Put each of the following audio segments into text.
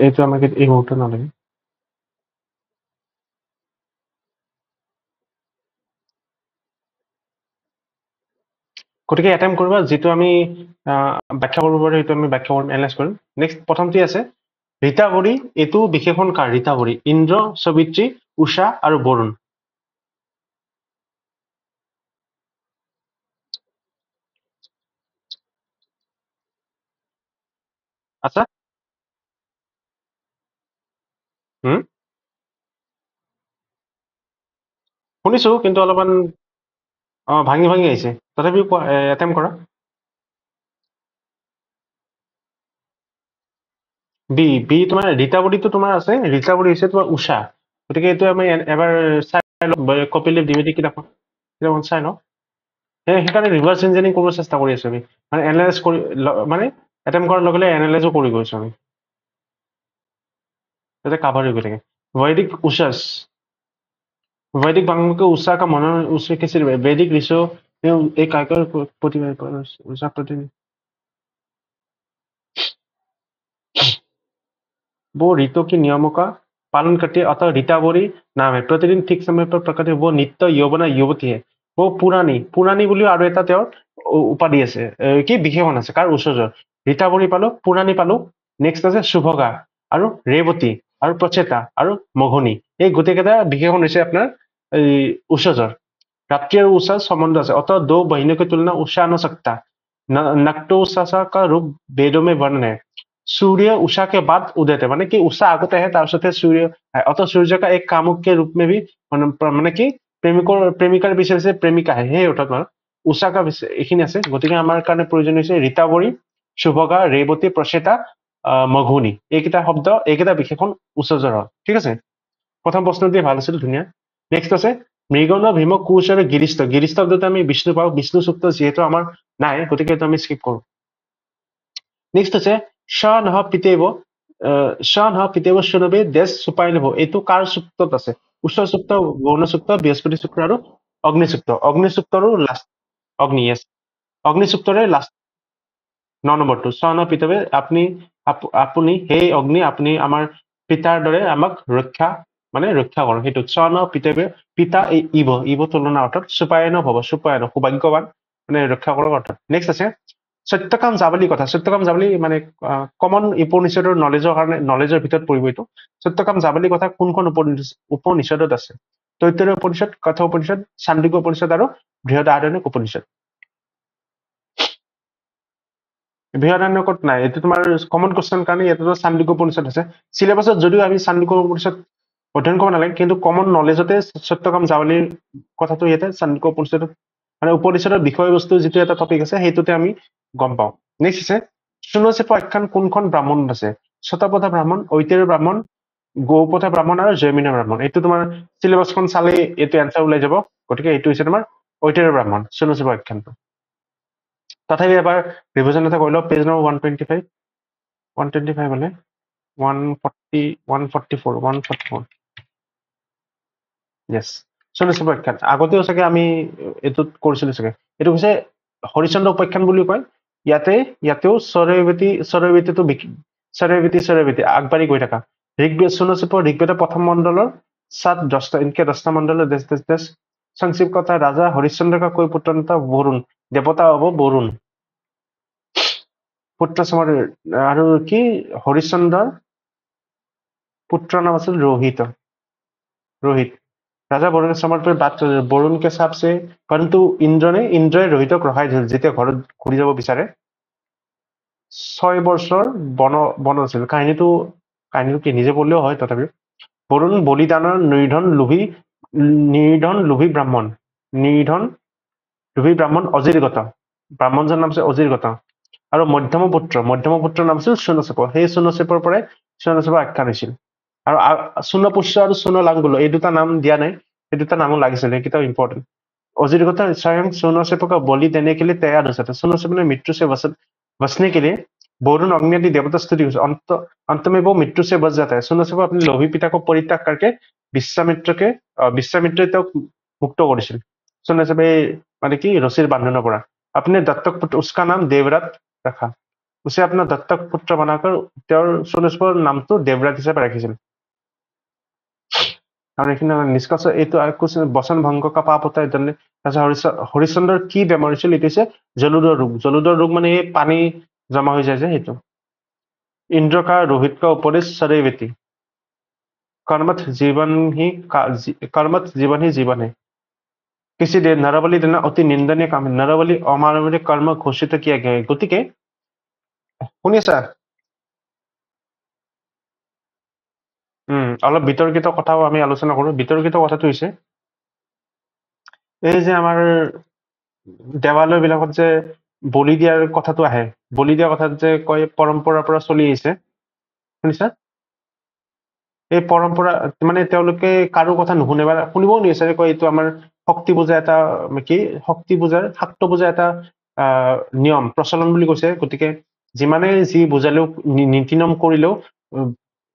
এইটো আমাক এই মুহূৰ্তত নালাগে। গতিকে এটেম্প কৰিবা, যিটো আমি ব্যাখ্যা কৰিব পাৰো সেইটো আমি ব্যাখ্যা কৰিম, এনালাইজ কৰিম। নেক্সট প্ৰথমটি আছে ৰীতাৱৰী। এইটো বিশেষণ কাৰ? ৰীতাৱৰী ইন্দ্ৰ, সবিত্ৰী, উষা আৰু বৰুণ। আচ্ছা, হুম, শুনিছো কিন্তু অলপমান ভাঙি ভাঙি আহিছে। তথাপিও এটেম্প কৰা। বি বি তোমাৰ ৰীতাৱৰীটো তোমাৰ আছে, ৰীতাৱৰী হৈছে তোমাৰ উষা। গতিকে এইটো আমি এবাৰ চাই লওঁ, কপিল দ্বিবেদী কিতাপখন চাই লওঁ। সেইকাৰণে ৰিভাৰ্চ ইঞ্জিনিয়াৰিং কৰিব চেষ্টা কৰি আছো আমি, মানে এনালাইজ কৰি মানে এটেম্প কৰাৰ লগে লগে এনালাইজো কৰি গৈছো আমি, যাতে কাভাৰ হৈ গৈ থাকে। वैदिक उषस वैदिक बांग्ला उषा का मनन उषा के सिर्फ वैदिक ऋषि एक आकर प्रतिभा पर उषा प्रतिनिधि वो ऋतु के नियमों का पालन करती है, अतः रीतावरी नाम है। प्रतिदिन ठीक समय पर प्रकट है, वो नित्य यौवना युवती है। वो पुराणी पुराणी বুলিও আৰু এটা তেওঁৰ উপাধি আছে, কি বিশেষণ আছে কাৰ? ঐশ্বৰ্যৰ। ৰীতাৱৰী পালো, পুৰাণী পালো, নেক্সট আছে শুভগা আৰু ৰেৱতী আৰু প্ৰচেতা আৰু মঘনী। এই গোটেইকেইটা বিশেষণ হৈছে আপোনাৰ এই ঐশ্বৰ্যৰ। रात्रि और उषा संबंध আছে, अतः दो बहनों की तुलना उषा न सकता। नक्टोषा का रूप वेदों में वर्णन है। सूर्य उषा के बाद उदय थे, माने कि उषा আগতে আহে তাৰপিছতে सूर्य আহে। অত সূৰ্য का एक कामुक के रूप में भी মানে কি প্ৰেমিকাৰ বিচাৰিছে প্ৰেমিকা আহে, সেই অৰ্থত মানে উষা কা এইখিনি আছে। গতিকে আমাৰ কাৰণে প্ৰয়োজন হৈছে ৰীতাৱৰী, শুভগা, ৰেৱতী, প্ৰচেতা, মঘুনি। এইকেইটা শব্দ, এইকেইটা বিশেষণ ঐশ্বৰ্যৰ হয়। ঠিক আছে, প্ৰথম প্ৰশ্নটি ভাল আছিল, ধুনীয়া। নেক্সট আছে মৃগন, ভীম, কুশ আৰু গিৰিষ্ঠ। গিৰিষ্ঠ শব্দটো আমি বিষ্ণু পাওঁ, বিষ্ণু চুক্ত যিহেতু আমাৰ নাই, গতিকে এইটো আমি স্কিপ কৰো। নেক্সট আছে শ নহ পিতেব, শ নহ পিতেব সুনবে দেশ চুপাই লব। এইটো কাৰ চুক্তত আছে? উচ্চ চুক্ত, গৌণ চুক্ত, বৃহস্পতি চুক্ৰ আৰু অগ্নি চুক্ত। অগ্নি চুক্তৰো লাষ্ট অগ্নি, য়েছ, অগ্নি চুক্তৰে লাষ্ট 9 নম্বৰটো। শ নহ পিতেবে, আপুনি সেই অগ্নি, আপুনি আমাৰ পিতাৰ দৰে আমাক ৰক্ষা, মানে ৰক্ষা কৰক, সেইটো শ নহ পিতেবে। পিতা ইব, ইব তুলনা অৰ্থাৎ সুপায়ন ভৱ, সুপায়ন সৌভাগ্যৱান, মানে ৰক্ষা কৰক অৰ্থাৎ। নেক্সট আছে সত্যকাম জাবালিৰ কথা। সত্যকাম জাবালি মানে কমন উপনিষদৰ নলেজৰ কাৰণে, নলেজৰ ভিতৰত পৰিব এইটো। সত্যকাম জাবালিৰ কথা কোনখন উপনিষদত আছে? তৈত্তৰীয় উপনিষদ, কথ উপনিষদ, চান্দিক উপনিষদ আৰু বৃহদাৰণ্যক উপনিষদ। বৃহদাৰণ্যকত নাই, এইটো তোমাৰ কমন কুৱেশ্যন কাৰণে ইয়াতে চান্দিক উপনিষদ আছে। চিলেবাছত যদিও আমি চান্দিক উপনিষদ অধ্যয়ন কৰিব নালাগে, কিন্তু কমন নলেজতে সত্যকাম জাবালিৰ কথাটো ইয়াতে চান্দিক উপনিষদত, মানে উপনিষদৰ বিষয়বস্তু যিটো এটা টপিক আছে সেইটোতে আমি গম পাওঁ। নেক্সট আছে সুনচেপ আখ্যান কোনখন ব্ৰাহ্মণত আছে? শতপথ ব্ৰাহ্মণ, ঐতিহ্য ব্ৰাহ্মণ, গৌপথ ব্ৰাহ্মণ আৰু জয়মিনা ব্ৰাহ্মণ। এইটো তোমাৰ চিলেবাছখন চালেই এইটো এনচাৰ ওলাই যাব। গতিকে এইটো হৈছে তোমাৰ ঐতিহ্য ব্ৰাহ্মণ, সুনচেপ আখ্যানটো। তথাপি এবাৰ ৰিভিজন এটা কৰি লওক, পেজ নম্বৰ 125, 125 হলে 140, 144, 144, য়েছ, সুনচেপ আখ্যান। আগতেও চাগে আমি এইটোত কৰিছিলো চাগে। এইটো হৈছে হৰিচন্দ্ৰ উপাখ্যান বুলি কয়। ইয়াতেও চৰৈবতী আগবাঢ়ি গৈ থকা। ঋগ্বেদ, সুনচেপৰ ঋগ্বেদৰ প্ৰথম মণ্ডলৰ 10টা, ইনকে 10টা মণ্ডলৰ দেশ সংক্ষিপ্ততা ৰাজা হৰিশ্চন্দ্ৰ কা কৈ পুত্ৰ নেতা বৰুণ, দেৱতা হব বৰুণ। পুত্ৰ আৰু কি হৰিশ্চন্দ্ৰৰ পুত্ৰ নাম আছিল रोहित। राजा बरुण ने समर्पित बात बरुण के साथ से, परंतु ইন্দ্ৰই ৰোহিতক ৰখাই দিছিল যেতিয়া ঘৰত ঘূৰি যাব বিচাৰে। 6 বছৰ বন আছিল। কাহিনীটো কি নিজে পঢ়লেও হয়, তথাপিও বৰুণ বলিদানৰ নিৰ্ধন লোভী ব্ৰাহ্মণ, অজিৰগত। ব্ৰাহ্মণজনৰ নাম আছিল অজিৰগত। আৰু মধ্যম পুত্ৰৰ নাম আছিল সুনচেপ। সেই সুনচেপৰ পৰাই সুনচেপৰ আখ্যান হৈছিল। আৰু সুনপুষ্য আৰু সুনলাংগুল, এই দুটা নাম দিয়া নাই, এই দুটা নামো লাগিছিল, সেইকেইটাও ইম্পৰ্টেন্ট। অজিरगत स्वयं सुनसेप का बलि देने के लिए तैयार हो जाता है। सुनसेप ने मृत्यु से बचने के लिए वरुण अग्नि आदि देवता स्तुति, अंत में वो मृत्यु से बच जाता है। सुनसेप अपने लोभी पिता को परित्याग करके বিশ্বামিত্ৰই তেওঁক মুক্ত কৰিছিল। সুনसेপে মানে কি ৰছীৰ বান্ধনৰ পৰা। अपने दत्तक पुत्र उसका नाम देवरात रखा। उसे अपना दत्तक पुत्र बनाकर তেওঁৰ চৌনস্বৰ নামটো দেৱৰাজ হিচাপে ৰাখিছিল আৰু এইখিনি নিষ্কৰ্ষ এইটো বচন ভংগ কা পাপ হতা है তাৰপিছত হৰিশ্চন্দ্ৰৰ কি বেমাৰ হৈছিল এইটো হৈছে জলুদৰ ৰোগ মানে এই পানী জমা হৈ যায় যে সেইটো इंद्र का रोहित का उपदेश सदैवेति कर्मठ जीवन ही जीवन है किसी दे नरबली देना অতি নিন্দনীয় কাম নৰবলি অমানৱিক কৰ্ম ঘোষিত কিয়া গया है গতিকে শুনি আছা অলপ বিতৰ্কিত কথাও আমি আলোচনা কৰো বিতৰ্কিত কথাটো হৈছে এই যে আমাৰ দেৱালয় বিলাকত যে বলি দিয়াৰ কথাটো আহে বলি দিয়া কথাত যে কয় পৰম্পৰাৰ পৰা চলি আহিছে শুনিছা এই পৰম্পৰা মানে তেওঁলোকে কাৰো কথা নুশুনে বা শুনিবও নিবিচাৰে কয় এইটো আমাৰ শক্তি পূজা এটা কি শক্তি পূজাৰ শাক্ত পূজা এটা নিয়ম প্ৰচলন বুলি কৈছে গতিকে যিমানে যি বুজালেও নীতি নিয়ম কৰিলেও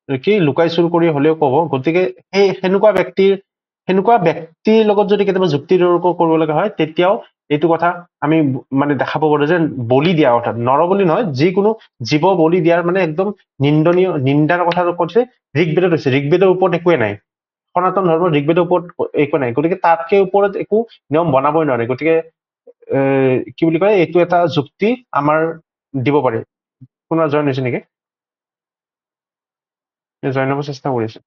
কি লুকাই চুৰ কৰি হলেও কব গতিকে সেই সেনেকুৱা ব্যক্তিৰ লগত যদি কেতিয়াবা যুক্তি তৰ্ক কৰিব লগা হয় তেতিয়াও এইটো কথা আমি মানে দেখা পাব যে বলি দিয়া অৰ্থাৎ নৰ বলি নহয় যিকোনো জীৱ বলি দিয়াৰ মানে একদম নিন্দনীয় নিন্দাৰ কথা কৈছে ঋগবেদত হৈছে ঋগবেদৰ ওপৰত একোৱে নাই সনাতন ধৰ্মৰ ঋগবেদৰ ওপৰত একো নাই গতিকে তাতকে ওপৰত একো নিয়ম বনাবই নোৱাৰে গতিকে কি বুলি কয় এইটো এটা যুক্তি আমাৰ দিব পাৰে কোনোবা জইন হৈছে নেকি জইন হব চেষ্টা কৰিছে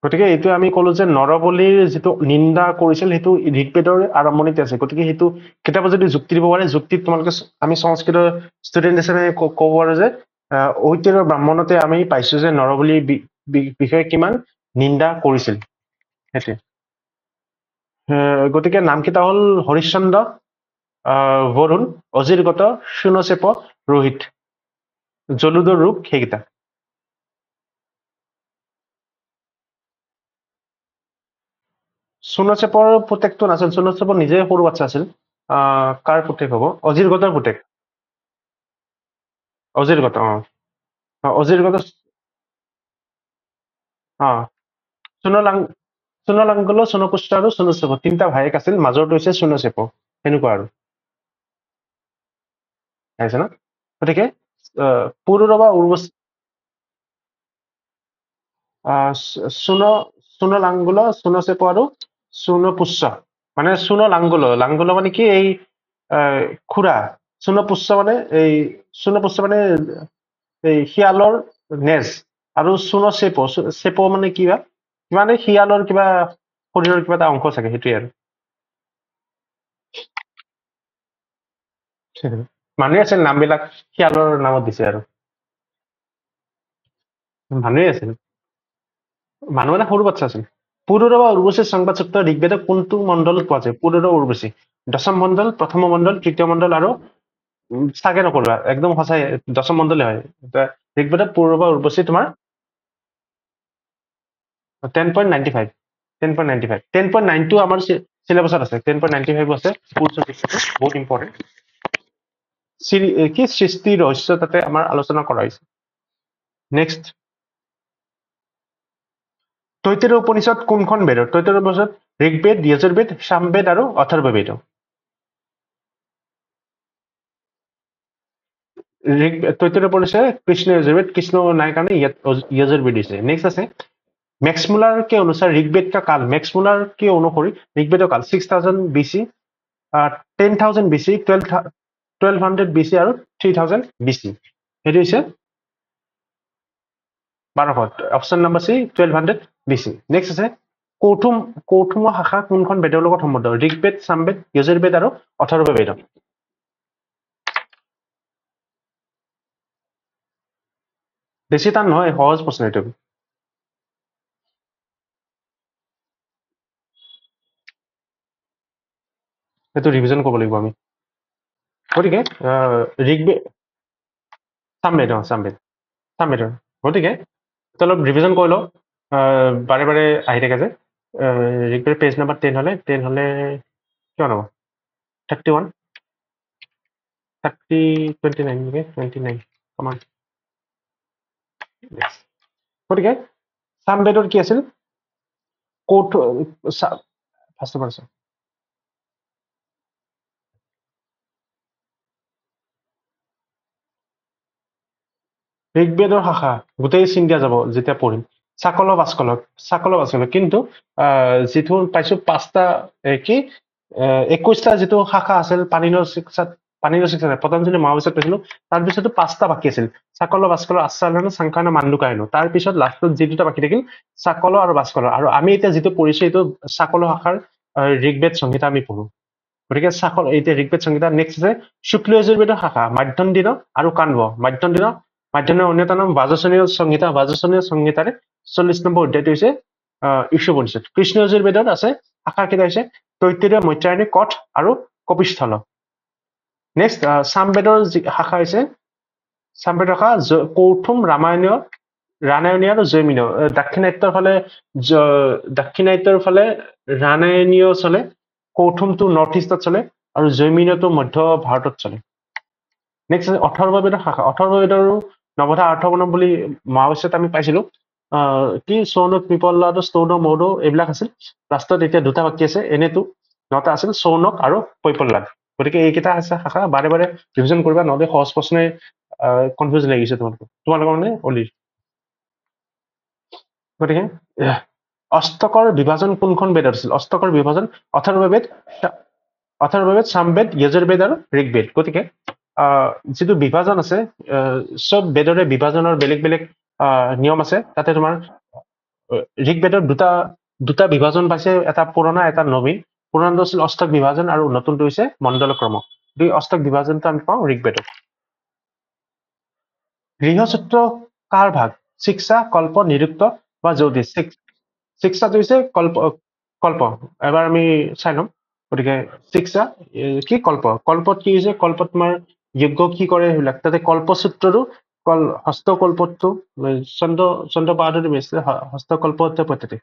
গতিকে এইটো আমি কলো যে নৰবলিৰ যিটো নিন্দা কৰিছিল সেইটো ঋগবেদৰ আৰম্ভণিতে আছে গতিকে সেইটো কেতিয়াবা যদি যুক্তি দিব পাৰে যুক্তিত তোমালোকে আমি সংস্কৃতৰ ষ্টুডেণ্ট হিচাপে ক'ব পাৰো যে ঐতিহ্যৰ ব্ৰাহ্মণতে আমি পাইছো যে নৰবলিৰ বিষয়ে কিমান নিন্দা কৰিছিল সেইটোৱে গতিকে নামকেইটা হল হৰিশ্চন্দ্ৰ বৰুণ অজিৰগত শূন্যচেপ ৰোহিত জলুদৰ ৰূপ সেইকেইটা চুনচেপৰ পুতেকটো নাছিল চুনচেপৰ নিজে সৰু বাচ্চা আছিল কাৰ পুতেক হব অজিৰগতৰ পুতেক অজিৰগত অজিৰগত চুনলাংগল চুনপুষ্ট আৰু চুনচেপ তিনিটা ভায়েক আছিল মাজৰটো হৈছে চুনচেপ সেনেকুৱা আৰু আহিছে ন গতিকে পুৰুৰবা উৰ্বশী চুনলাংগুল চুনচেপ আৰু চুনপুষ্য মানে লাংগুল মানে কি এই খুৰা চুনপুষ্য মানে এই শিয়ালৰ নেজ আৰু চেপ মানে কিবা মানে শিয়ালৰ কিবা শৰীৰৰ কিবা এটা অংশ চাগে সেইটোৱে আৰু মানুহে আছিল নামবিলাক শিয়ালৰ নামত দিছে আৰু মানুহে আছিল মানুহ মানে সৰু বাচ্চা আছিল পুৰুৰবা উৰ্বশী সংবাদচক্ৰ ঋগবেদৰ কোনটো মণ্ডলত পোৱা যায় পুৰুৰবা উৰ্বশী দশম মণ্ডল প্ৰথম মণ্ডল তৃতীয় মণ্ডল আৰু চাগে নকৰিবা একদম সঁচাই দশম মণ্ডলে হয় ঋগবেদত পুৰুৰবা উৰ্বশী তোমাৰ 10.95 10.92 আমাৰ চিলেবাছত আছে 10.95 আছে বহুত ইম্পৰ্টেণ্ট কি সৃষ্টি ৰহস্য তাতে আমাৰ আলোচনা কৰা হৈছে নেক্সট তৈতৰীয় উপনিষদ কোনখন বেদৰ তৈতৰীয় উপনিষদ ঋগবেদ যজুৰ্বেদ সামবেদ আৰু অথৰ্ববেদ তৈতৰীয় উপনিষদ কৃষ্ণ যজুৰ্বেদ কৃষ্ণ নাই কাৰণে ইয়াত যজুৰ্বেদ দিছে নেক্সট আছে मैक्समुलर के अनुसार ऋग्वेद का काल मैक्समुलर के अनुसरी ऋग्वेद काल 6000 BC 10,000 BC 1200 BC और 3000 BC সেইটো হৈছে 1200 অপশন নম্বৰ সি 1200 BC নেক্সট আছে কৌথুম শাখা কোনখন বেদৰ লগত সম্বন্ধ ঋগ্বেদ সামবেদ যজুৰ্বেদ আৰু অথৰ্ববেদ বেছি টান নহয় সহজ প্ৰশ্ন এইটো সেইটো ৰিভিজন কৰিব লাগিব আমি গতিকে ঋগ্বেদ সামবেদ গতিকে অলপ ৰিভিজন কৰি লওঁ বাৰে বাৰে আহি থাকে যে ঋগ্বেদ পেজ নাম্বার 10 হলে কিমান হ'ব 31 29 নেকি 29 কমান গতিকে সামবেদৰ কি আছিল কোট ফাৰ্ষ্ট অফ অল ঋগ্বেদৰ শাখা গোটেই চিন দিয়া যাব যেতিয়া পঢ়িম চাকল বাস্কল কিন্তু যিটো পাইছো 5টা কি 21টা যিটো শাখা আছিল পানীৰ শিক্ষা পতঞ্জলি মহাবিশ্বাত পাইছিলো তাৰপিছতো 5টা বাকী আছিল চাকল বাস্কল আশ্ৰায়ন সংখ্যায়ন মাণ্ডুকায়ন তাৰপিছত লাষ্টত যি দুটা বাকী থাকিল চাকল আৰু বাস্কল আৰু আমি এতিয়া যিটো পঢ়িছো এইটো চাকল শাখাৰ ঋগ্বেদ সংহিতা আমি পঢ়ো গতিকে এতিয়া ঋগ্বেদ সংহিতা নেক্সট আছে শুক্ল যজুৰ্বেদৰ শাখা মাধ্যন্দিন আৰু কাণ্ড মাধ্যমৰ অন্যতম বাজসনীয় সংহিতাৰে 40 নম্বৰ অধ্যায়টো হৈছে ঈশোপনিষদ কৃষ্ণ যজুৰ্বেদত আছে শাখা কেইটা হৈছে তৈত্তিৰীয় মৈত্ৰায়নী কঠ আৰু কপিস্থল নেক্সট সামবেদৰ শাখা হৈছে সামবেদৰ শাখা কৌথুম ৰামায়ণীয় আৰু জৈমিনীয় দাক্ষিণাত্যৰ ফালে ৰামায়ণীয় চলে কৌথুমটো নৰ্থ ইষ্টত চলে আৰু জৈমিনীয়টো মধ্য ভাৰতত চলে নেক্সট আছে অথৰ্ববেদৰ শাখা অথৰ্ববেদৰো নৱধা অৰ্থবৰ্ণ বুলি মহাবিশ্বাত আমি পাইছিলো কি সৌনক পিপল্লাদ স্তৌন মৌদ এইবিলাক আছিল লাষ্টত এতিয়া দুটা বাকী আছে এনেতো 9টা আছিল সৌনক আৰু পৈপল্লাদ গতিকে এইকেইটা আছে শাখা বাৰে বাৰে ৰিভিজন কৰিবা নহলে সহজ প্ৰশ্নে কনফিউজ লাগিছে তোমালোকৰ মানে অলি গতিকে অষ্টকৰ বিভাজন কোনখন বেদত আছিল অষ্টকৰ বিভাজন অথৰ্ববেদ সামবেদ যজুৰ্বেদ আৰু ঋগ্বেদ গতিকে যিটো বিভাজন আছে চব বেদৰে বিভাজনৰ বেলেগ বেলেগ নিয়ম আছে তাতে তোমাৰ ঋগ্বেদৰ দুটা বিভাজন পাইছে এটা পুৰণা এটা নবীন পুৰণাটো আছিল অষ্টক বিভাজন আৰু নতুনটো হৈছে মণ্ডল ক্ৰম দুই অষ্টক বিভাজনটো আমি পাওঁ ঋগ্বেদত গৃহসূত্ৰ কাৰ ভাগ শিক্ষা কল্প নিৰুক্ত বা জ্যোতিষ শিক্ষাটো হৈছে কল্প এবাৰ আমি চাই ল'ম গতিকে শিক্ষা কি কল্পত কি হৈছে কল্পত তোমাৰ যজ্ঞ কি কৰে সেইবিলাক তাতে কল্পসূত্ৰৰো হস্তকল্পটো চন্দ্ৰ বাহাদুৰ বেছিলে হস্তকল্প পদ্ধতি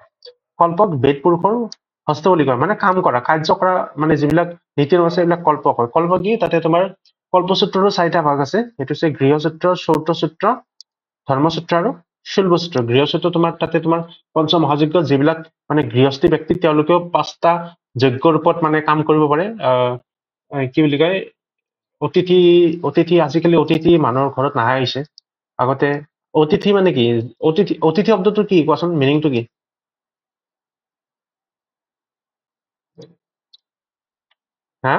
কল্পক বেদ পুৰুষৰ হস্ত বুলি কয় মানে কাম কৰা কাৰ্য কৰা মানে যিবিলাক নীতি নিয়ম আছে এইবিলাক কল্প কয় কল্প কি তাতে তোমাৰ কল্পসূত্ৰৰো 4টা ভাগ আছে সেইটো হৈছে গৃহসূত্ৰ চৌত্ৰসূত্ৰ ধৰ্মসূত্ৰ আৰু শিল্পসূত্ৰ গৃহসূত্ৰ তাতে তোমাৰ পঞ্চমহাযজ্ঞ যিবিলাক মানে গৃহস্থী ব্যক্তি তেওঁলোকেও 5টা যজ্ঞ ৰূপত মানে কাম কৰিব পাৰে কি বুলি কয় অতিথি আজিকালি অতিথি মানুহৰ ঘৰত নাহা হৈছে আগতে অতিথি মানে কি অতিথি শব্দটো কি কোৱাচোন মিনিংটো কি হা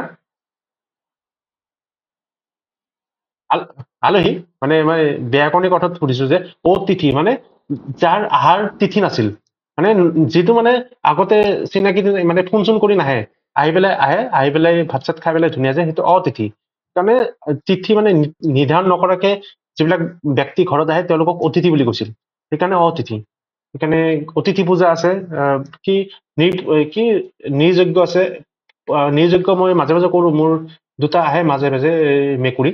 আলহী মানে মই ব্যাকৰণিক অৰ্থত সুধিছো যে অতিথি মানে যাৰ আহাৰ তিথি নাছিল মানে যিটো মানে আগতে চিনাকি মানে ফোন চোন কৰি নাহে আহি পেলাই ভাত চাত খাই পেলাই ধুনীয়া যায় সেইটো অতিথি তাৰমানে তিথি মানে নিৰ্ধাৰণ নকৰাকে যিবিলাক ব্যক্তি ঘৰত আহে তেওঁলোকক অতিথি বুলি কৈছিল সেইকাৰণে অতিথি সেইকাৰণে অতিথি পূজা আছে কি নিৰ্যজ্ঞ আছে নিৰ্যজ্ঞ মই মাজে মাজে কৰো মোৰ দুটা আহে মাজে মাজে মেকুৰী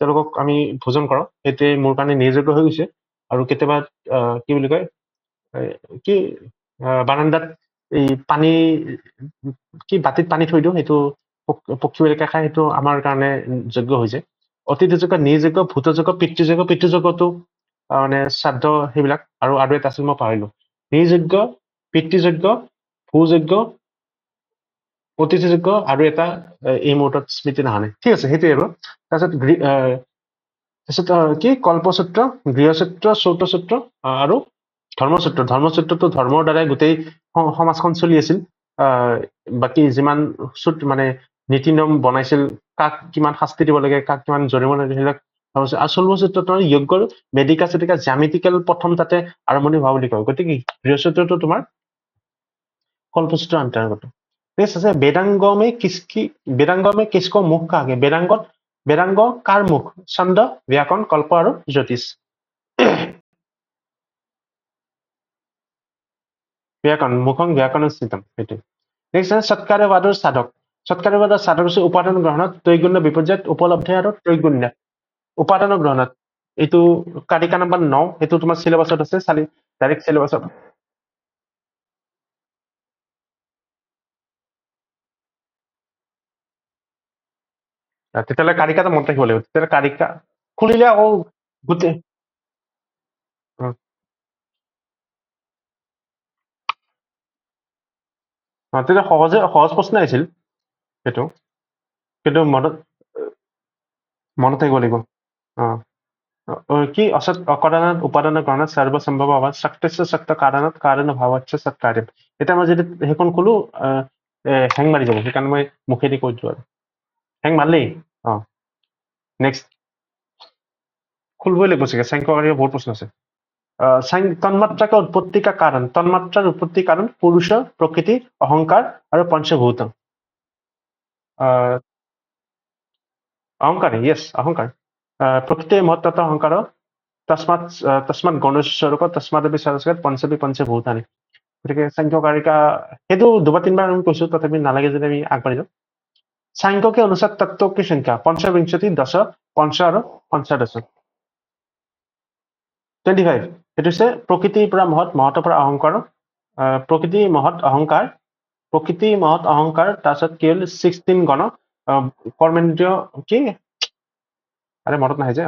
তেওঁলোকক আমি ভোজন কৰাও সেইটোৱে মোৰ কাৰণে নিৰ্যজ্ঞ হৈ গৈছে আৰু কেতিয়াবা কি বুলি কয় কি বাৰান্দাত এই পানী কি বাতিত পানী থৈ দিওঁ সেইটো পক্ষীবিলাকে খাই সেইটো আমাৰ কাৰণে যজ্ঞ হৈ যায় অতিথি যজ্ঞ নিৰ্যজ্ঞ ভূতযজ্ঞ পিতৃযজ্ঞটো মানে শ্ৰাদ্ধ সেইবিলাক আৰু এটা আছিল মই পাহৰিলো নিৰ্যজ্ঞ পিতৃযজ্ঞ ভূযজ্ঞ অতিথিযজ্ঞ আৰু এটা এই মুহূৰ্তত স্মৃতি নাহা নাই ঠিক আছে সেইটোৱে আৰু তাৰপিছত কি কল্পসূত্ৰ গৃহসূত্ৰ চৌত্ৰসূত্ৰ আৰু ধৰ্মসূত্ৰটো ধৰ্মৰ দ্বাৰাই গোটেই সমাজখন চলি আছিল বাকী যিমান মানে নীতি নিয়ম বনাইছিল কাক কিমান শাস্তি দিব লাগে কাক কিমান জৰিমনা লাগে সেইবিলাক চলবসূত্ৰটো যজ্ঞৰ মেডিকা চেডিকা জ্যামিতিকেল প্ৰথম তাতে আৰম্ভণি হোৱা বুলি কয় গতিকে গৃহসূত্ৰটো তোমাৰ কল্পসূত্ৰ অন্তৰ্গত নেক্সট আছে বেদাংগমে কিসকো মুখ কাকে বেদাংগ কাৰ মুখ ছন্দ ব্যাকৰণ কল্প আৰু জ্যোতিষ মুখং ব্যাকৰণ স্থিতম সেইটো নেক্সট আছে সৎকাৰ্যবাদৰ সাধক হৈছে উপাদান গ্ৰহণত ত্ৰৈগুণ্য বিপৰ্যয়ত উপলব্ধি আৰু ত্ৰৈগুণ্য উপাদানৰ গ্ৰহণত এইটো কাৰিকা নম্বৰ 9 সেইটো তোমাৰ চিলেবাছত আছে ডাইৰেক্ট চিলেবাছত তেতিয়াহ'লে কাৰিকাটো মনত ৰাখিব লাগিব তেতিয়াহ'লে কাৰিকা খুলিলে আকৌ গোটেই তেতিয়া সহজ প্ৰশ্ন আহিছিল সেইটো কিন্তু মনত থাকিব লাগিব की असत अकारणत उपादान কাৰণত सर्वसंभव अभाव शक्तिश्च शक्त কাৰণত कारण भावচ্च सत्कार्यम এতিয়া মই যদি সেইখন খোলো হেং মাৰি যাব সেইকাৰণে মই মুখেদি কৈ দিওঁ আৰু হেং মাৰলেই নেক্সট খুলবই লাগিব চাগে সাংখ্যকাৰীয় বহুত প্ৰশ্ন আছে তন্মাত্ৰা উৎপত্তি কা কাৰণ তন্মাত্ৰাৰ উৎপত্তি কাৰণ পুৰুষ প্ৰকৃতি অহংকাৰ আৰু পঞ্চভূত অহংকাৰ ইয়েছ অহংকাৰ প্ৰকৃতি মহত্তত অহংকাৰ তস্মাৎ গণস্বৰূপ তস্মাদপি সৰস্বত পঞ্চবি পঞ্চভূতানি গতিকে সাংখ্যকাৰিকা সেইটো দুবাৰ তিনিবাৰ আমি কৈছো তথাপি নালাগে যদি আমি আগবাঢ়ি যাওঁ সাংখ্যকে অনুসাৰ তত্ত্ব কি সংখ্যা পঞ্চবিংশতি দশ পঞ্চ আৰু পঞ্চদশ 25 সেইটো হৈছে প্ৰকৃতিৰ পৰা মহৎ মহতৰ পৰা অহংকাৰ প্ৰকৃতি মহৎ অহংকাৰ তাৰপিছত কি হ'ল 16 গণ কৰ্মেন্দ্ৰিয় কি আৰে মনত নাহে যে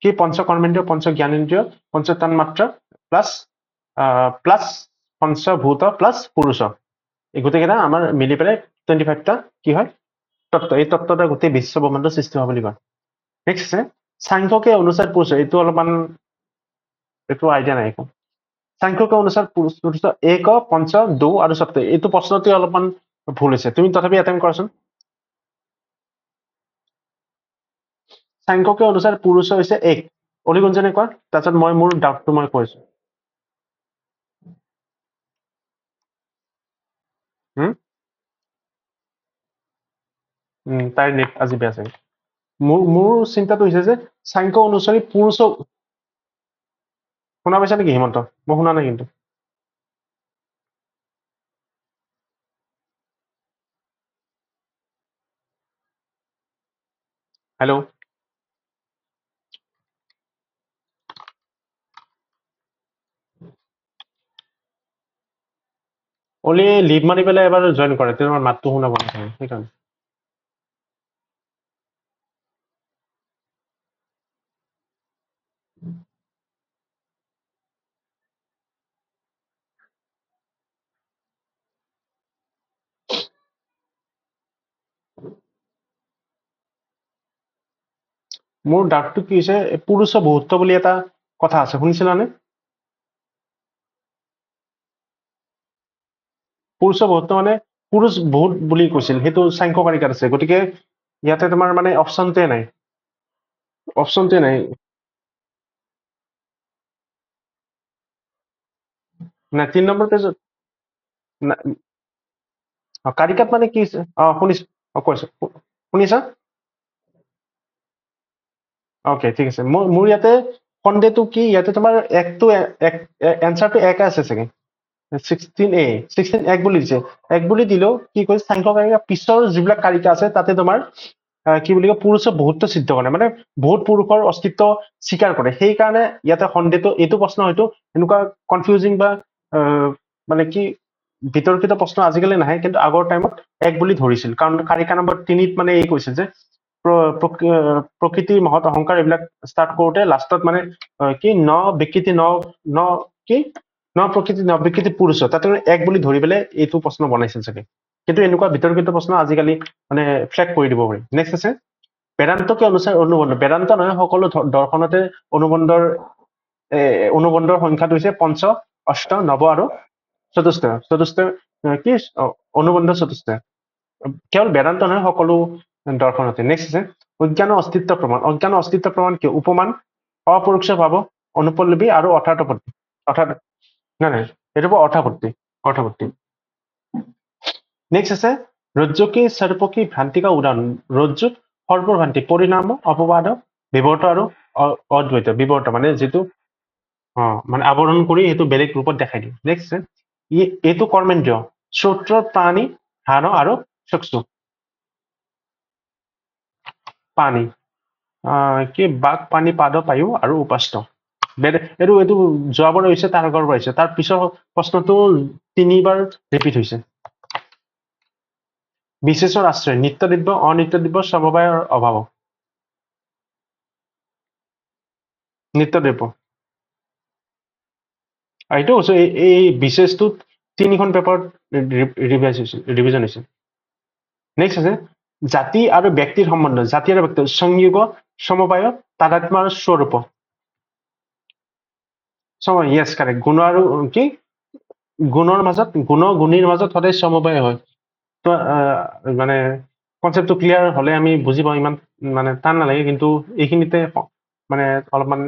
কি পঞ্চকৰ্মেন্দ্ৰিয় পঞ্চ জ্ঞানেন্দ্ৰিয় পঞ্চ তন্মাত্ৰা প্লাছ প্লাছ পঞ্চভূত প্লাছ পুৰুষ এই গোটেইকেইটা আমাৰ মিলি পেলাই 25টা কি হয় তত্ত্ব এই তত্ত্বটা গোটেই বিশ্ব ব্ৰহ্মাণ্ড সৃষ্টি হোৱা বুলি কয় নেক্সট আছে সাংখ্যকে অনুসাৰ পুৰুষ এইটো অলপমান একো আইডিয়া নাই একো সাংখ্যকে অনুসাৰ পুৰুষ এক পঞ্চ দু আৰু সপ্ত এইটো প্ৰশ্নটো অলপমান ভুল হৈছে তুমি তথাপি এটেম্প কৰাচোন সাংখ্যকে অনুসাৰ পুৰুষ হৈছে এক অলিগুঞ্জনে কোৱা তাৰপিছত মই মোৰ ডাউটটো মই কৈছো তাইৰ নেট আজি বেয়া চাগে মোৰ চিন্তাটো হৈছে যে সাংখ্য অনুসৰি পুৰুষ শুনা পাইছা নেকি হিমন্ত মই শুনা নাই কিন্তু হেল্ল' অলি লিভ মাৰি পেলাই এবাৰ জইন কৰে তোমাৰ মাতটো শুনা পোৱা নাই সেইকাৰণে মোৰ ডাউটটো কি হৈছে পুৰুষ বহুত্ব বুলি এটা কথা আছে শুনিছিলানে পুৰুষ বহুত্ব মানে পুৰুষ বহুত বুলি কৈছিল সেইটো সাংখ্যকাৰিকাত আছে গতিকে ইয়াতে তোমাৰ মানে অপশ্যনটোৱে নাই নাই 3 নম্বৰ পেজত কাৰিকাত মানে কি শুনিছো কৈছো শুনিছা অকে ঠিক আছে মোৰ ইয়াতে সন্দেহটো কি ইয়াতে তোমাৰ একটো এনচাৰটো এক আছে চাগে 16 এক বুলি দিছে এক বুলি দিলেও কি কৈছে সাংখ্যকাৰিকা পিছৰ যিবিলাক কাৰিকা আছে তাতে তোমাৰ কি বুলি কয় পুৰুষৰ বহুত্ব সিদ্ধ কৰে মানে বহুত পুৰুষৰ অস্তিত্ব স্বীকাৰ কৰে সেইকাৰণে ইয়াতে সন্দেহটো এইটো প্ৰশ্ন হয়তো এনেকুৱা কনফিউজিং বা মানে কি বিতৰ্কিত প্ৰশ্ন আজিকালি নাহে কিন্তু আগৰ টাইমত এক বুলি ধৰিছিল কাৰণ কাৰিকা নম্বৰ 3 মানে এই কৈছিল যে প্ৰকৃতি মহৎ অহংকাৰ এইবিলাক ষ্টাৰ্ট কৰোতে লাষ্টত মানে কি ন বিকৃতি ন কি ন প্ৰকৃতি ন বিকৃতি পুৰুষ তাতে এক বুলি ধৰি পেলাই এইটো প্ৰশ্ন বনাইছিল চাগে কিন্তু এনেকুৱা বিতৰ্কিত প্ৰশ্ন আজিকালি মানে ফ্লেগ কৰি দিব পাৰি নেক্সট আছে বেদান্তকে অনুসাৰ অনুবন্ধ বেদান্ত নহয় সকলো দৰ্শনতে অনুবন্ধৰ সংখ্যাটো হৈছে পঞ্চ অষ্ট নৱ আৰু চতুষ্ঠ কি অনুবন্ধ চতুষ্ঠ কেৱল বেদান্ত নহয় সকলো দৰ্শনতে নেক্সট আছে অজ্ঞানৰ অস্তিত্ব প্ৰমাণ কিয় উপমান অপৰোক্ষ ভাৱ অনুপল্লৱী আৰু অৰ্থাৰ্থপত্তি নাই এইটো অৰ্থাপত্তি নেক্সট আছে ৰজ্জুকি স্বৰূপকি ভ্ৰান্তিকা উদাহৰণ ৰজ্জুত সৰ্বভ্ৰান্তি পৰিণাম অপবাদ বিৱৰ্ত আৰু অদ্বৈত বিৱৰ্ত মানে যিটো মানে আৱৰণ কৰি সেইটো বেলেগ ৰূপত দেখাই দিয়ে নেক্সট এইটো কৰ্মেন্দ্ৰিয় শ্ৰোত্ৰ প্ৰাণী হাড় আৰু চক্ষু পানী কি বাঘ পানী পাদ পায়ু আৰু উপাস্ত এইটো যোৱাবাৰ হৈছে তাৰ আগৰ পৰা হৈছে তাৰ পিছৰ প্ৰশ্নটো 3বাৰ ৰিপিট হৈছে বিশেষৰ আশ্ৰয় নিত্যদ্ৰব্য অনিত্যদ্ৰব্য সমবায়ৰ অভাৱ নিত্যদ্ৰব্য এইটো কৈছো এই বিশেষটোত 3খন পেপাৰত ৰিভিজন হৈছে নেক্সট আছে জাতি আৰু ব্যক্তিৰ সম্বন্ধ জাতি আৰু ব্যক্তিৰ সংযোগ সমবায় তাদাত্ম্য আৰু স্বৰূপ য়েছ কাৰেক্ট গুণ আৰু কি গুণৰ মাজত গুণীৰ মাজত সদায় সমবায় হয় তো মানে কনচেপ্টটো ক্লিয়াৰ হলে আমি বুজি পাওঁ ইমান মানে টান নালাগে কিন্তু এইখিনিতে মানে অলপমান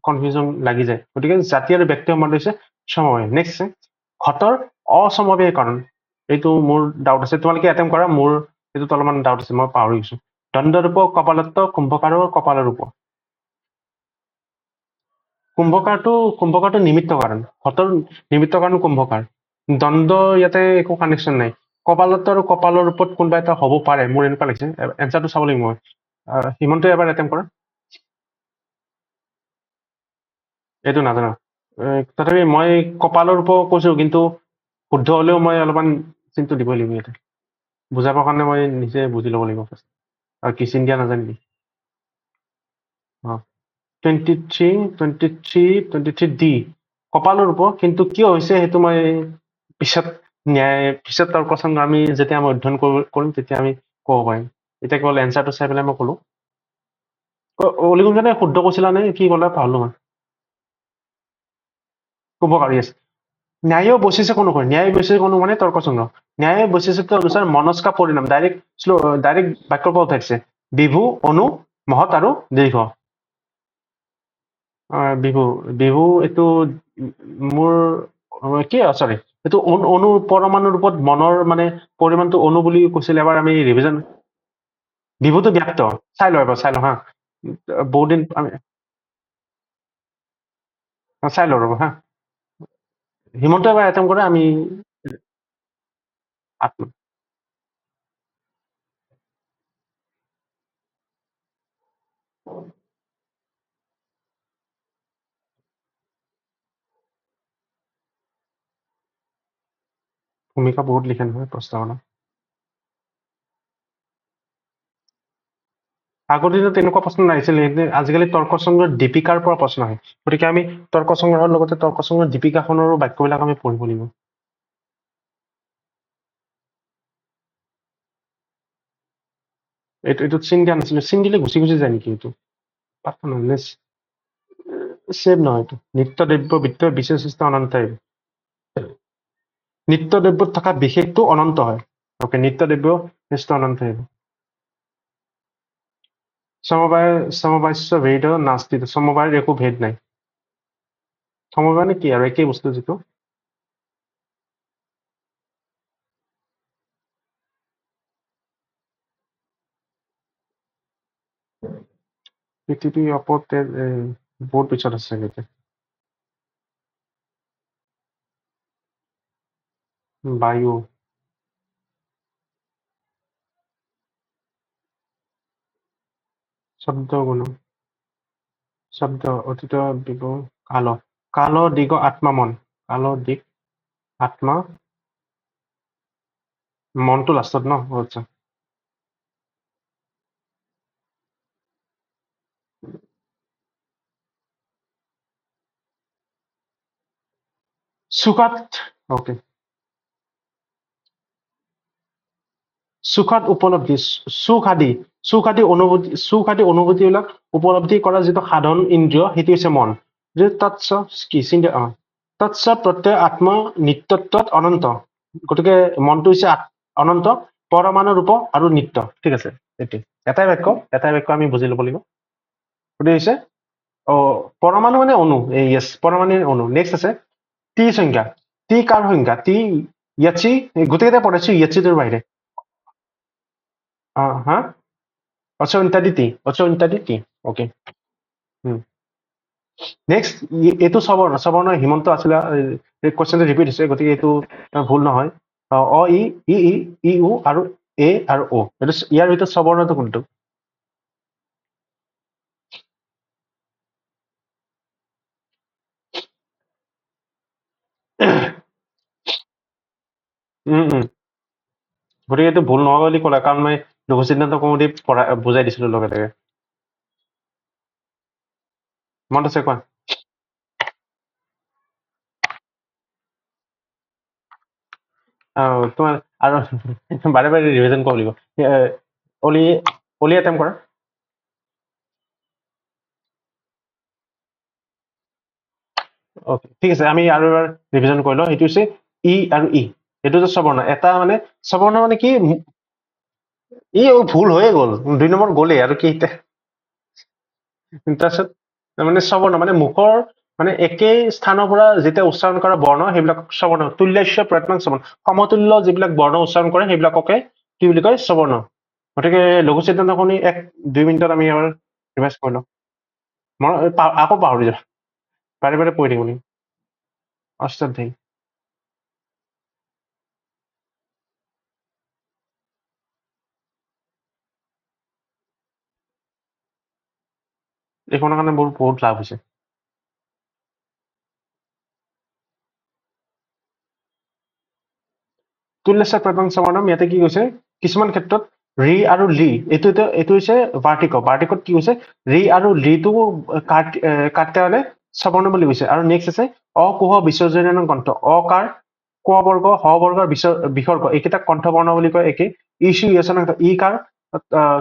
কনফিউজন লাগি যায় গতিকে জাতি আৰু ব্যক্তি সম্বন্ধ হৈছে সমবায় নেক্সট ঘটৰ অসমবায়ীকৰণ এইটো মোৰ ডাউট আছে তোমালোকে এটেম্প কৰা মোৰ এইটোত অলপমান ডাউট আছে মই পাহৰি গৈছো দণ্ডৰূপ কপালত্ব কুম্ভকাৰৰ কপালৰ ৰূপ কুম্ভকাৰটো নিমিত্ত কাৰণ ঘটৰ নিমিত্ত কাৰণ কুম্ভকাৰ দণ্ড ইয়াতে একো কানেকশ্যন নাই কপালত্ব আৰু কপালৰ ওপৰত কোনোবা এটা হ'ব পাৰে মোৰ এনেকুৱা লাগিছে এনচাৰটো চাব লাগিব মই হিমন্তই এবাৰ এটেম্প কৰা এইটো নাজানো তথাপি মই কপালৰ ওপৰত কৈছো কিন্তু শুদ্ধ হলেও মই অলপমান চিনটো দিবই লাগিব ইয়াতে বুজাবৰ কাৰণে মই নিজে বুজি ল'ব লাগিব ফাৰ্ষ্ট আৰু কি চিন দিয়া নাজানিবি 23 ডি কপালৰ ওপৰত কিন্তু কিয় হৈছে সেইটো মই পিছত পিছত তাৰ প্ৰসংগ আমি যেতিয়া আমি অধ্যয়ন কৰিম তেতিয়া আমি ক'ব পাৰিম এতিয়া কেৱল এনচাৰটো চাই পেলাই মই ক'লো অলিগুঞ্জনে শুদ্ধ কৈছিলা নে কি ক'লা পাহৰিলো মই কুম্ভকাৰী আছে ন্যায় বৈশিষ্ট্য কোনো কৰে ন্যায় বৈশিষ্ট্য কোনো মানে তৰ্ক সংগ্ৰহ ন্যায় বৈশিষ্ট্য অনুসাৰ মনস্কা পৰিণাম ডাইৰেক্ট বাক্যৰ পৰা উঠাইছে বিভু অনু মহৎ আৰু দীৰ্ঘ বিহু বিহু এইটো মোৰ কি চৰি এইটো অনু পৰমাণু ৰূপত মনৰ মানে পৰিমাণটো অনু বুলি কৈছিলে এবাৰ আমি ৰিভিজন বিহুটো ব্যক্ত চাই লওঁ এবাৰ চাই লওঁ হা বহুত দিন আমি চাই লওঁ ৰ'ব হা হিমন্ত এবাৰ এটেম্প কৰে আমি ভূমিকা বহুত লিখে নহয় প্ৰস্তাৱনা আগৰ দিনত তেনেকুৱা প্ৰশ্ন নাহিছিল আজিকালি তৰ্ক সংগ্ৰহ দীপিকাৰ পৰা প্ৰশ্ন আহে গতিকে আমি তৰ্ক সংগ্ৰহৰ লগতে তৰ্ক সংগ্ৰহ দীপিকাখনৰো বাক্যবিলাক আমি পঢ়িব লাগিব এইটোত চিন দিয়া নাছিলো চিন দিলে গুচি গুচি যায় নেকি এইটো পাত্তা নহয় ছেভ নহয় এইটো নিত্য দ্ৰব্য বিত্ত বিশেষিষ্ট অনন্ত নিত্য দ্ৰব্যত থকা বিশেষটো অনন্ত হয় অকে নিত্য দ্ৰব্য বিশিষ্ট অনন্ত আহিব সমবাস্য ভেদ নাস্তি সমবায়ৰ একো ভেদ নাই সমবায় মানে কি আৰু একেই বস্তু যিটো পৃথিৱীৰ ওপৰতে বহুত পিছত আছে চাগে বায়ু শব্দ গুণ শব্দ অতীত দিগ কাল দিগ আত্মা মন কাল দিগ আত্মা মনটো লাষ্টত ন আচ্ছা সুখাত অকে সুখাত উপলব্ধি সুখ আদি অনুভূতিবিলাক উপলব্ধি কৰা যিটো সাধন ইন্দ্ৰিয় সেইটো হৈছে মন যে তৎস কি চিন্তা তৎস প্ৰত্যয় আত্ম নিত্যত্বত অনন্ত গতিকে মনটো হৈছে অনন্ত পৰমাণু ৰূপ আৰু নিত্য ঠিক আছে এইটো এটাই বাক্য আমি বুজি ল'ব লাগিব গতিকে হৈছে পৰমাণু মানে অণু য়েছ পৰমাণু অণু নেক্সট আছে টি সংজ্ঞা টি কাৰ সংজ্ঞা টি ইয়াচি গোটেইকেইটা পঢ়াইছো ইয়াচিটোৰ বাহিৰে হা অচন্তাদিতি অকে নেক্সট এইটো সবৰ্ণ হিমন্ত আছিলে কুৱেশ্যনটো ৰিপিট হৈছে গতিকে এইটো ভুল নহয় ই ই ই ই উ আৰু এ আৰু অ এইটো ইয়াৰ ভিতৰত সবৰ্ণটো কোনটো গতিকে এইটো ভুল নহয় বুলি ক'লে, কাৰণ মই লঘু সিদ্ধান্ত কমিটি বুজাই দিছিলো লগে লগে। মনত আছে, কোৱা। তোমাৰ আৰু বাৰে বাৰে ৰিভিজন কৰিব লাগিব। অলি অলি এটেম্প কৰা। অকে, ঠিক আছে, আমি আৰু এবাৰ ৰিভিজন কৰি লওঁ। সেইটো হৈছে ই আৰু ই, এইটো যে স্ববৰ্ণ, এটা মানে স্ববৰ্ণ মানে কি, ভুল হৈয়ে গ'ল, 2 নম্বৰ গ'লেই আৰু কি এতিয়া। তাৰপিছত মানে স্ববৰ্ণ মানে মুখৰ মানে একেই স্থানৰ পৰা যেতিয়া উচ্চাৰণ কৰা বৰ্ণ সেইবিলাক স্ববৰ্ণ। তুল্যাস্য প্ৰয়ত্ন স্ববৰ্ণ, সমতুল্য যিবিলাক বৰ্ণ উচ্চাৰণ কৰে সেইবিলাককে কি বুলি কয়, স্ববৰ্ণ। গতিকে লঘু সিদ্ধান্ত কমি 1-2 মিনিটত আমি এবাৰ ৰিভাইজ কৰি লওঁ। মই আকৌ পাহৰি যাওঁ, বাৰে বাৰে পঢ়ি থাকিব লাগিব। অষ্টাধ্যায়ী। এইখনৰ কাৰণে মোৰ বহুত লাভ হৈছে। তুল্যাস্য প্ৰয়ত্ন স্ববৰ্ণম, ইয়াতে কি কৈছে, কিছুমান ক্ষেত্ৰত ৰি আৰু লি, এইটো হৈছে বাৰ্টিক। বাৰ্টিকত কি হৈছে, ৰি আৰু লিটো কাটতে হলে স্ববৰ্ণ বুলি কৈছে। আৰু নেক্সট আছে অকুহ বিসৰ্জনীয় কণ্ঠ, অকাৰ ক বৰ্গ হ বৰ্গৰ বিসৰ্গ, এইকেইটাক কণ্ঠবৰ্ণ বুলি কয়। একে ইছু ইয়চনাংক, ই কাৰ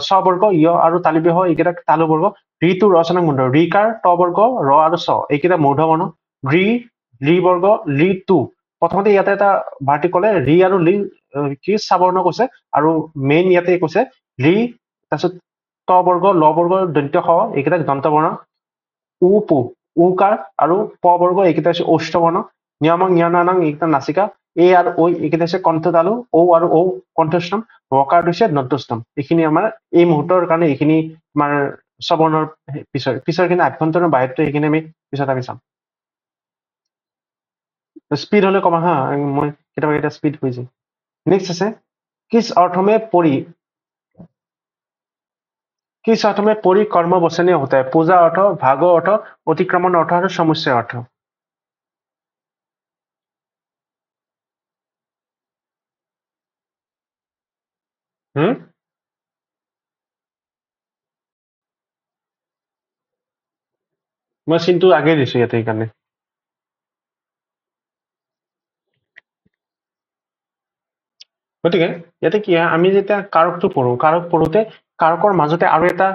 স্ববৰ্গ য় আৰু তালিব্য এইকেইটাক তালু বৰ্গ। ঋ টো ৰচনাং বৰ্ণ, ৰি কাৰ ত বৰ্গ ৰ আৰু চ এইকেইটা মূৰ্ধ বৰ্ণ। ৰি ৰি বৰ্গ লি টু, প্ৰথমতে ইয়াতে এটা ভাৰ্টিক কলে ৰি আৰু লি কি স্ববৰ্ণ কৈছে, আৰু মেইন ইয়াতে কৈছে ৰি, তাৰপিছত ত বৰ্গ ল বৰ্গ দন্ত্য স এইকেইটা দন্ত বৰ্ণ। উ পু উকাৰ আৰু প বৰ্গ এইকেইটা হৈছে ওষ্ঠ বৰ্ণ। নিয়মং নিয়নানং এইকেইটা নাসিকা, এ আৰু ঐ এইকেইটা হৈছে কণ্ঠ তালু, ঔ আৰু ঔ কণ্ঠস্থম, ৱকাৰ হৈছে নন্তস্থম। এইখিনি আমাৰ এই মুহূৰ্তৰ কাৰণে এইখিনি আমাৰ স্ববৰ্ণৰ পিছৰ খিনি আভ্যন্তৰীণ বাহিৰটো এইখিনি আমি পিছত আমি চাম। স্পীড হলে কমা হা, মই কেতিয়াবা স্পীড হৈ যায়। नेक्स्ट আছে किस अर्थ में परि, किस अर्थ में परि कर्म वचनीय होता है, पूजा अर्थ, भागो अर्थ, अतिक्रमण अर्थ और समुच्चय अर्थ। मैं চিনটো আগে দিছো ইয়াতে সেইকাৰণে। গতিকে ইয়াতে কি হয়, আমি যেতিয়া কাৰকটো পঢ়ো, কাৰক পঢ়োতে কাৰকৰ মাজতে আৰু এটা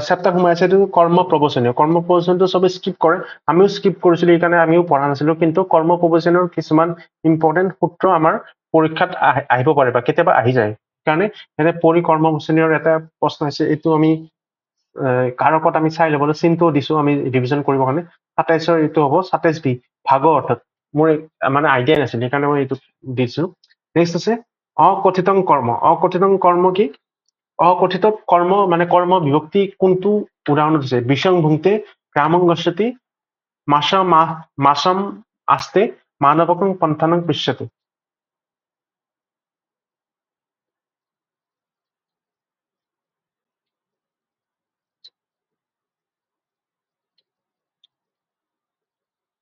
চেপ্টাৰ সোমাই আছে, এইটো কৰ্ম প্ৰবচনীয়। কৰ্ম প্ৰবচনটো চবে স্কিপ কৰে, আমিও স্কিপ কৰিছিলো, সেইকাৰণে আমিও পঢ়া নাছিলো। কিন্তু কৰ্ম প্ৰবচনৰ কিছুমান ইম্পৰ্টেণ্ট সূত্ৰ আমাৰ পৰীক্ষাত আহিব পাৰে বা কেতিয়াবা আহি যায়। সেইকাৰণে ইয়াতে পৰি কৰ্মবচনীয়ৰ এটা প্ৰশ্ন আছে, এইটো আমি কাৰকত আমি চাই ল'বলৈ চিনটোও দিছো আমি ৰিভিজন কৰিবৰ কাৰণে। 27ৰ এইটো হ'ব 27 বি, ভাগ অৰ্থত। মোৰ মানে আইডিয়াই নাছিল, সেইকাৰণে মই এইটো দিছো। নেক্সট আছে অকথিতং কৰ্ম। অকথিতং কৰ্ম কি, অকথিত কৰ্ম মানে কৰ্ম বিভক্তি কোনটো উদাহৰণত দিছে, বিসং ভুংতে, গ্ৰামং গচ্ছতি, মাসম আস্তে, মানবকং পন্থানং পৃচ্ছতে।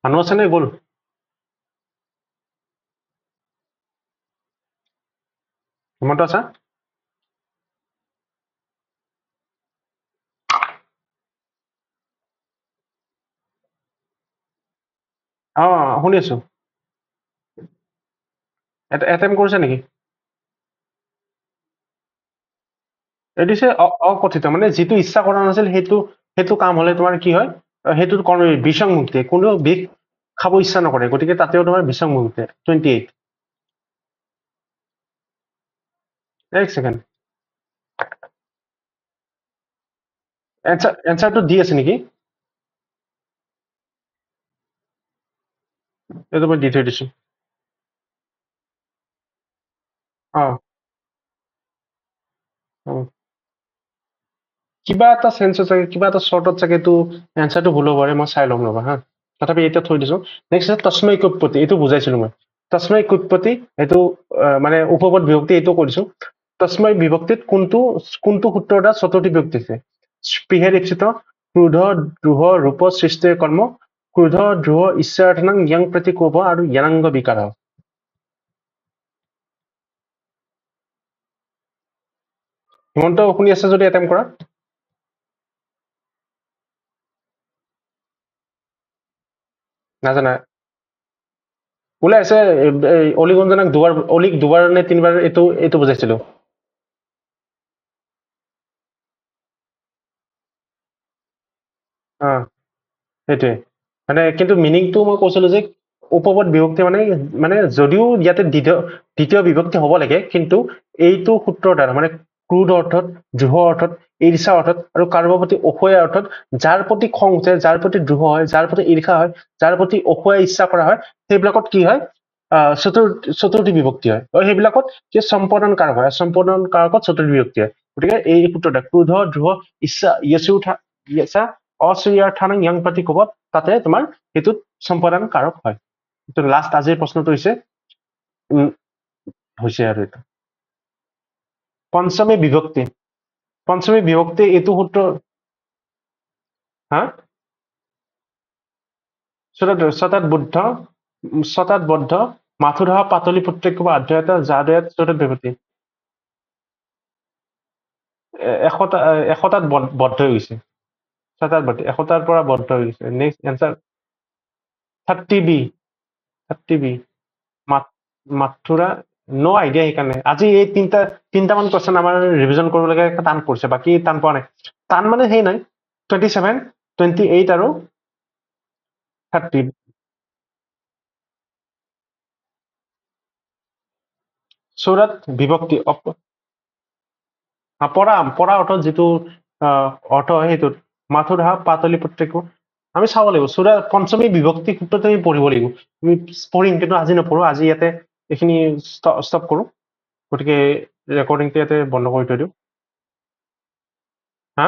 মানুহ আছে নে গ'ল? হিমন্ত আছা? শুনি আছো। এটেম্প কৰিছে নেকি? এইটো হৈছে অকথিত, মানে যিটো ইচ্ছা কৰা নাছিল সেইটো কাম হলে তোমাৰ কি হয়, সেইটো বিসং মুক্তি, কোনো বিষ খাব ইচ্ছা নকৰে, গতিকে তাতেও তোমাৰ বিসং মুক্তি। 28। এক ছেকেণ্ড, এনচাৰটো দি আছে নেকি? এইটো মই দি থৈ দিছো। কিবা এটা চেঞ্চত চাগে, কিবা এটা শ্বৰ্টত চাগে এইটো এনচাৰটো ভুল হ'ব পাৰে, মই চাই ল'ম ৰবা হা। তথাপি এতিয়া থৈ দিছো। নেক্সট আছে তস্মৈ কুৎপত্তি, এইটো বুজাইছিলো মই। তস্মৈ কুৎপত্তি এইটো মানে উপপদ বিভক্তি, এইটো কৰিছো। তস্মৈ বিভক্তিত কোনটো সূত্ৰৰ দ্বাৰা চতুৰ্থী বিভক্তি আছে? স্পৃহে দীক্ষিত, ক্ৰোধ দ্ৰোহ ৰূপ সৃষ্টিৰ কৰ্ম, ক্ৰোধ দ্ৰোহ ইচ্ছাৰ্থনাং য়ং প্ৰতি কোভ আৰু য়ানাংগ বিকাৰ। হিমন্ত শুনি আছে যদি এটেম্প কৰা নাজানা ওলাই আছে অলি গঞ্জনাক অলিক দুবাৰ নে তিনিবাৰ এইটো বুজাইছিলো সেইটোৱে মানে কিন্তু মিনিংটো মই কৈছিলো যে উপপদ বিভক্তি মানে যদিও ইয়াতে দ্বিতীয় বিভক্তি হ'ব লাগে কিন্তু এইটো সূত্ৰৰ দ্বাৰা মানে ক্ৰোধ অৰ্থত দ্ৰোহ অৰ্থত ঈৰ্ষা অৰ্থত আৰু কাৰোবাৰ প্ৰতি অসূয়া অৰ্থত যাৰ প্ৰতি খং উঠে যাৰ প্ৰতি দ্ৰোহ হয় যাৰ প্ৰতি ঈৰ্ষা হয় যাৰ প্ৰতি অসূয়া ইচ্ছা কৰা হয় সেইবিলাকত কি হয় চতুৰ্থী বিভক্তি হয় আৰু সেইবিলাকত কি সম্পাদন কাৰক হয় সম্পাদন কাৰকত চতুৰ্থী বিভক্তি হয় গতিকে এই সূত্ৰটা ক্ৰোধ দ্ৰোহ ইচ্ছা ইচ্ছা অশ্ৰীয়াৰ্থ য়াং প্ৰতি ক'বত তাতে তোমাৰ সেইটোত সম্পাদন কাৰক হয় এইটো লাষ্ট আজিৰ প্ৰশ্নটো হৈছে আৰু এইটো পঞ্চমী বিভক্তি এইটো সূত্ৰ হা ছটাত বদ্ধ মাথোধৰা পাতলি পুত্ৰিক আধ্যায়তা যাদয়াত চতুৰ্থ বিভক্তি এশটাত বদ্ধ হৈ গৈছে ছটাত বদ্ধ এশটাৰ পৰা বদ্ধ হৈ গৈছে নেক্সট এনচাৰ 30B মাথোৰা নো আইডিয়া সেইকাৰণে আজি এই তিনটামান কুৱেশ্যন আমাৰ ৰিভিজন কৰিব লাগে টান পৰিছে বাকী টান পোৱা নাই টান মানে সেই নাই 27 28 আৰু 30 চৌৰাত বিভক্তি পৰা অৰ্থত যিটো অৰ্থ হয় সেইটোত মাথোধৰা পাতলি পুত্ৰিকো আমি চাব লাগিব পঞ্চমী বিভক্তি সূত্ৰটো আমি পঢ়িব লাগিব আমি পঢ়িম কিন্তু আজি নপঢ়ো আজি ইয়াতে এইখিনি ষ্টপ কৰো গতিকে ৰেকৰ্ডিংটো ইয়াতে বন্ধ কৰি থৈ দিওঁ হা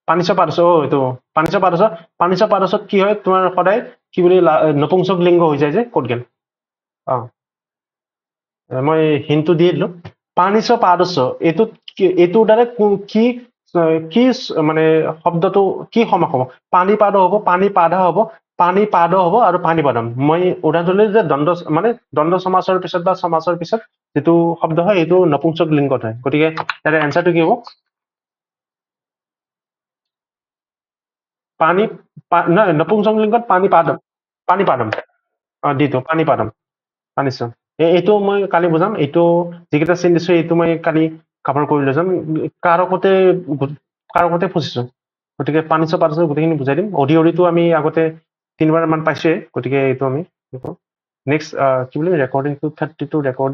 এইটো পানিচা পাৰছত কি হয় তোমাৰ সদায় কি বুলি নপুংসক লিংগ হৈ যায় যে ক'ত গেল মই হিনটো দি দিলো পানিচ পাৰছ এইটোৰ দ্বাৰা কি কি মানে শব্দটো কি সমাস হ'ব পানী পাদ হ'ব পানী পাধা হ'ব পানী পাদ হ'ব আৰু পানী পাদম মই উদাহৰণ দিলো যে দ্বন্দ্ব সমাসৰ পিছত বা সমাসৰ পিছত যিটো শব্দ হয় এইটো নপুংসক লিংগত হয় গতিকে ইয়াৰে এনচাৰটো কি হ'ব নহয় নপুংসক লিংগত পানী পাদম দিটো পানী পাদম পানিছ এইটো মই কালি বুজাম এইটো যিকেইটা চিন দিছো এইটো মই কালি কভাৰ কৰি লৈ যাম কাৰকতে ফচিছো গতিকে পানিছ গোটেইখিনি বুজাই দিম অডিঅ'টো আমি আগতে 3 বাৰ মান পাইছোৱে গতিকে এইটো আমি নেক্সট কি বুলি ৰেকৰ্ডিং 32 ৰেকৰ্ডিং